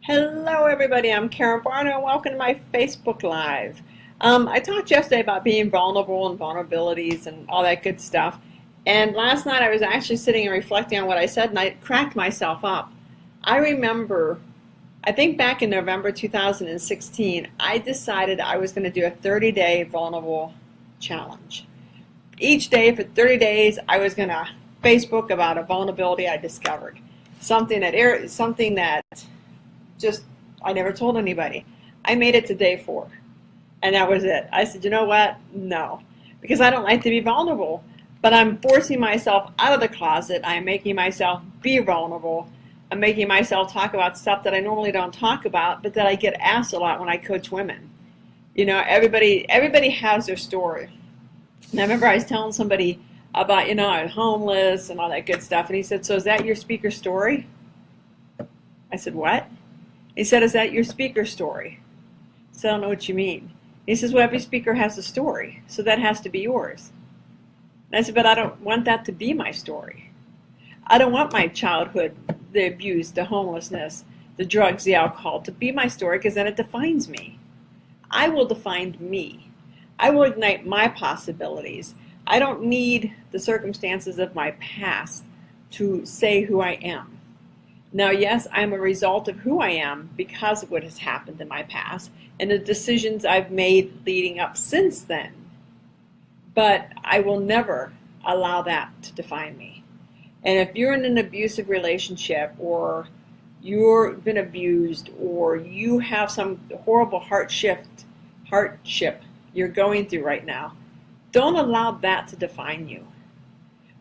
Hello everybody, I'm Karen Barner and welcome to my Facebook Live. I talked yesterday about being vulnerable and vulnerabilities and all that good stuff. And last night I was actually sitting and reflecting on what I said and I cracked myself up. I remember, I think back in November 2016, I decided I was going to do a 30-day vulnerable challenge. Each day for 30 days I was going to Facebook about a vulnerability I discovered. Something that just I never told anybody. I made it to day 4 and that was it. I said, you know what? No, because I don't like to be vulnerable, but I'm forcing myself out of the closet. I'm making myself be vulnerable. I'm making myself talk about stuff that I normally don't talk about, but that I get asked a lot when I coach women. You know, everybody has their story. And I remember I was telling somebody about, I was homeless and all that good stuff, and he said, so is that your speaker story? I said, what? He said, is that your speaker story? I said, I don't know what you mean. He says, well, every speaker has a story, so that has to be yours. And I said, but I don't want that to be my story. I don't want my childhood, the abuse, the homelessness, the drugs, the alcohol, to be my story, because then it defines me. I will define me. I will ignite my possibilities. I don't need the circumstances of my past to say who I am. Now, yes, I'm a result of who I am because of what has happened in my past and the decisions I've made leading up since then. But I will never allow that to define me. And if you're in an abusive relationship, or you've been abused, or you have some horrible hardship you're going through right now, don't allow that to define you.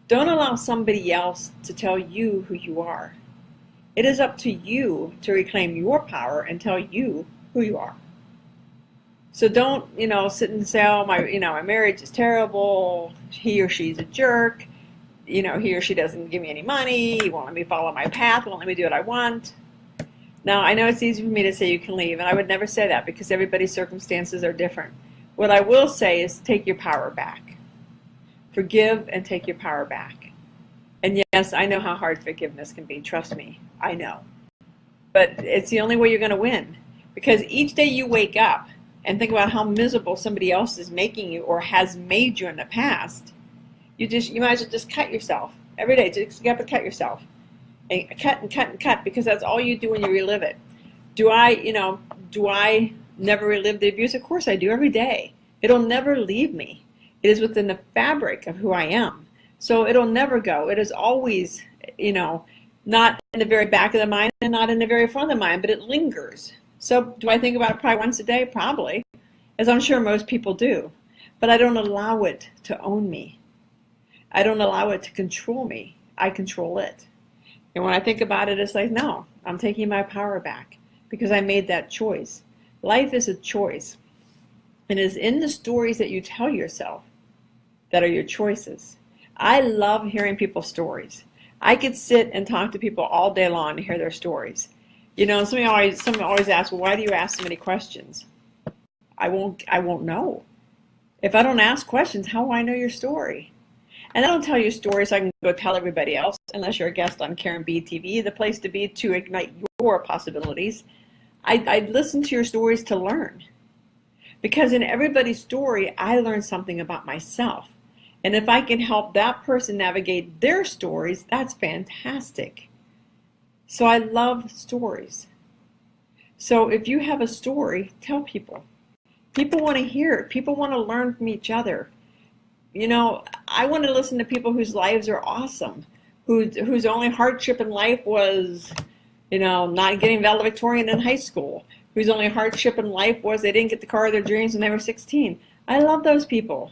Don't allow somebody else to tell you who you are. It is up to you to reclaim your power and tell you who you are. So don't, sit and say, oh, my marriage is terrible. He or she's a jerk. He or she doesn't give me any money. He won't let me follow my path. Won't let me do what I want. Now, I know it's easy for me to say you can leave, and I would never say that because everybody's circumstances are different. What I will say is take your power back. Forgive and take your power back. And yes, I know how hard forgiveness can be. Trust me, I know. But it's the only way you're going to win. Because each day you wake up and think about how miserable somebody else is making you or has made you in the past, you might as well just cut yourself. Every day, just get up and cut yourself. And cut and cut and cut, because that's all you do when you relive it. Do I never relive the abuse? Of course I do, every day. It'll never leave me. It is within the fabric of who I am. So it'll never go. It is always, not in the very back of the mind and not in the very front of the mind, but it lingers. So do I think about it probably once a day? Probably, as I'm sure most people do. But I don't allow it to own me. I don't allow it to control me. I control it. And when I think about it, it's like, no, I'm taking my power back because I made that choice. Life is a choice. And it is in the stories that you tell yourself that are your choices. I love hearing people's stories. I could sit and talk to people all day long to hear their stories. Somebody always asks, well, why do you ask so many questions? I won't know. If I don't ask questions, how will I know your story? And I don't tell you stories so I can go tell everybody else, unless you're a guest on Karen B TV, the place to be to ignite your possibilities. I listen to your stories to learn. Because in everybody's story, I learn something about myself. And if I can help that person navigate their stories, that's fantastic. So I love stories. So if you have a story, tell people. People want to hear it. People want to learn from each other. I want to listen to people whose lives are awesome, whose only hardship in life was, not getting valedictorian in high school, whose only hardship in life was they didn't get the car of their dreams when they were 16. I love those people.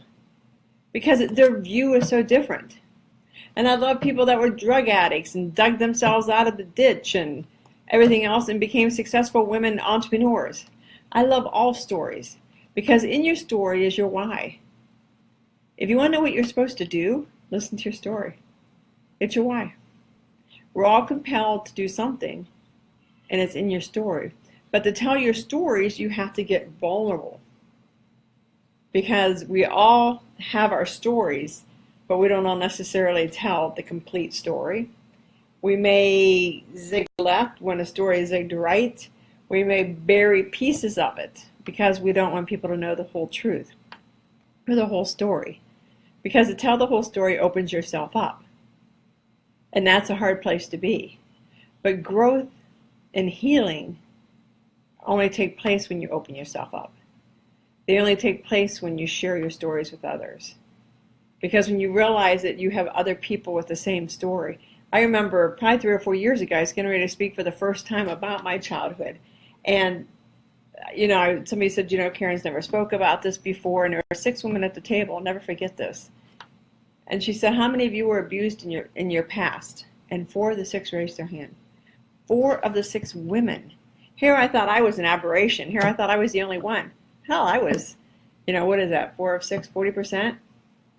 Because their view is so different. And I love people that were drug addicts and dug themselves out of the ditch and everything else and became successful women entrepreneurs. I love all stories because in your story is your why. If you want to know what you're supposed to do, listen to your story. It's your why. We're all compelled to do something, and it's in your story. But to tell your stories, you have to get vulnerable. Because we all have our stories, but we don't all necessarily tell the complete story. We may zig left when a story is zigged right. We may bury pieces of it because we don't want people to know the whole truth or the whole story. Because to tell the whole story opens yourself up. And that's a hard place to be. But growth and healing only take place when you open yourself up. They only take place when you share your stories with others. Because when you realize that you have other people with the same story. I remember probably 3 or 4 years ago, I was getting ready to speak for the first time about my childhood. And, somebody said, Karen's never spoke about this before. And there were 6 women at the table. I'll never forget this. And she said, how many of you were abused in your past? And 4 of the 6 raised their hand. 4 of the 6 women. Here I thought I was an aberration. Here I thought I was the only one. Hell, I was, what is that, 4 of 6, 40%?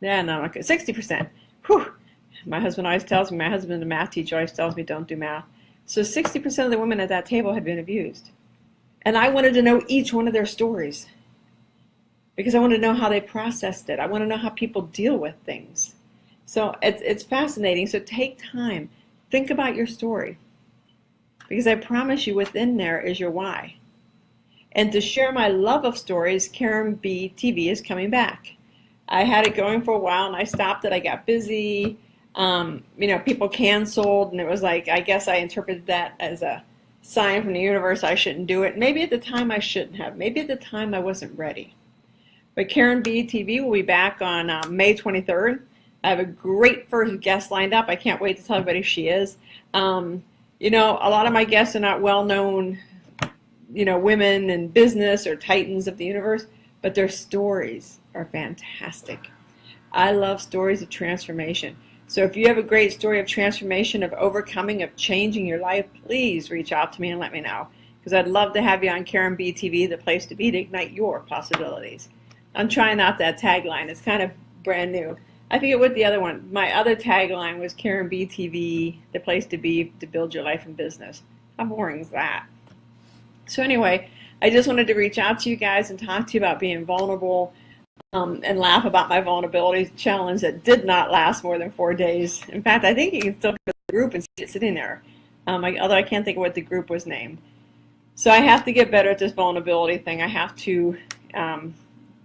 Yeah, no, okay, 60%. Whew. My husband always tells me, my husband, the math teacher, always tells me don't do math. So 60% of the women at that table had been abused. And I wanted to know each one of their stories. Because I wanted to know how they processed it. I want to know how people deal with things. So it's fascinating. So take time. Think about your story. Because I promise you within there is your why. And to share my love of stories, Karen B TV is coming back. I had it going for a while and I stopped it. I got busy. People canceled, and it was like, I guess I interpreted that as a sign from the universe I shouldn't do it. Maybe at the time I shouldn't have. Maybe at the time I wasn't ready. But Karen B TV will be back on May 23rd. I have a great first guest lined up. I can't wait to tell everybody who she is. A lot of my guests are not well-known, women in business or titans of the universe, but their stories are fantastic. I love stories of transformation. So if you have a great story of transformation, of overcoming, of changing your life, please reach out to me and let me know. Because I'd love to have you on Karen B TV, the place to be to ignite your possibilities. I'm trying out that tagline. It's kind of brand new. I forget what the other one. My other tagline was Karen B TV, the place to be to build your life and business. How boring is that? So anyway, I just wanted to reach out to you guys and talk to you about being vulnerable and laugh about my vulnerability challenge that did not last more than 4 days. In fact, I think you can still go to the group and see it sitting there, although I can't think of what the group was named. So I have to get better at this vulnerability thing. I have to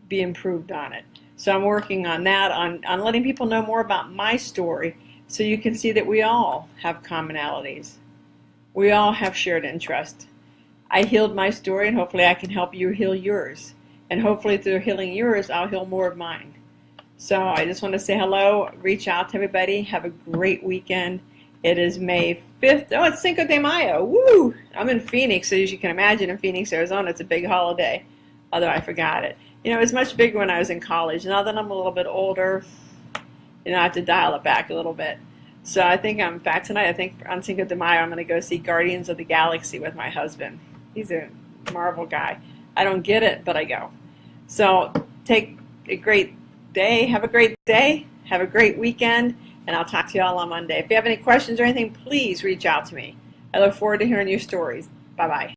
be improved on it. So I'm working on that, on letting people know more about my story so you can see that we all have commonalities. We all have shared interest. I healed my story, and hopefully I can help you heal yours. And hopefully through healing yours, I'll heal more of mine. So I just want to say hello, reach out to everybody. Have a great weekend. It is May 5th. Oh, it's Cinco de Mayo. Woo! I'm in Phoenix, so as you can imagine, in Phoenix, Arizona, it's a big holiday. Although I forgot it. It was much bigger when I was in college. Now that I'm a little bit older, I have to dial it back a little bit. So I think tonight, I think on Cinco de Mayo, I'm going to go see Guardians of the Galaxy with my husband. He's a Marvel guy. I don't get it, but I go. So take a great day. Have a great day. Have a great weekend. And I'll talk to you all on Monday. If you have any questions or anything, please reach out to me. I look forward to hearing your stories. Bye-bye.